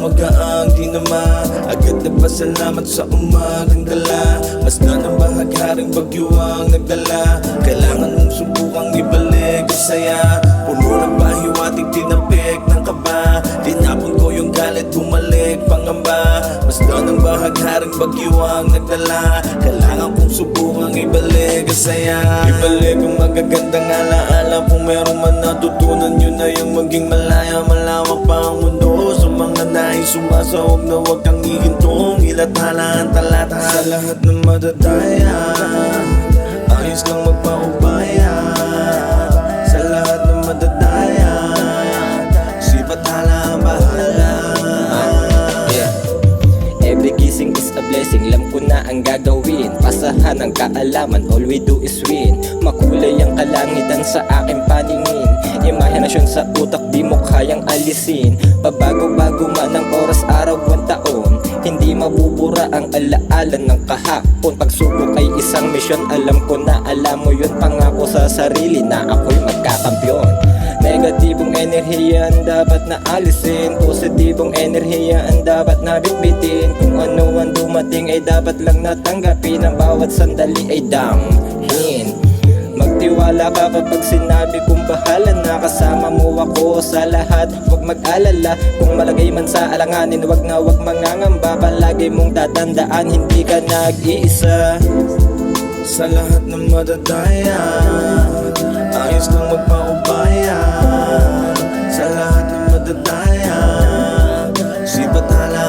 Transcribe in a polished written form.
magaang di naman agad nagpasalamat sa umagang dala. Mas na ng bahagharing bagyo ang nagdala. Kailangan mong subukang ibalik ang saya. Puno ng pahiwatig tinapik ng kaba. Tinapon ko yung galit, bumalik pangamba. Mas na ng bahagharing bagyo ang nagdala. Kailangan kong subukang ibalik ang saya. Ibalik ang magagandang alaala. Kung meron man natutunan, yun na yung maging malaya. Malawak pa ang mundo sa mga nais sumasahog na huwag kang ihintong. Ilathala ang talata sa lahat ng madadaya. Ayos lang magpaubaya sa lahat ng madadaya. Si Bathala ang bahala. Every kissing is a blessing, alam ko na ang gagawin. Pasahan ang kaalaman, all we do is win. Makulay ang kalangitan sa aking paningin. Imahinasyon sa utak, di mo kayang alisin. Pabago-bago man ang oras, araw, buwan, taon. Hindi mabubura ang alaala ng kahapon. Pagsubok ay isang misyon, alam ko na alam mo yun. Pangako sa sarili na ako'y magkakampyon. Negatibong enerhiya ang dapat na alisin. Positibong enerhiya ang dapat na bitbitin. Kung ano ang dumating ay dapat lang natanggapin. Ang bawat sandali ay damhin. Magtiwala ka kapag sinabi kong bahala na. Kasama mo ako sa lahat, huwag mag-alala. Kung malagay man sa alanganin, huwag na huwag mangangamba. Palagi mong tatandaan, hindi ka nag-iisa. Sa lahat ng madadaya, ayos lang magpaubaya. Sa lahat ng madadaya, si Bathala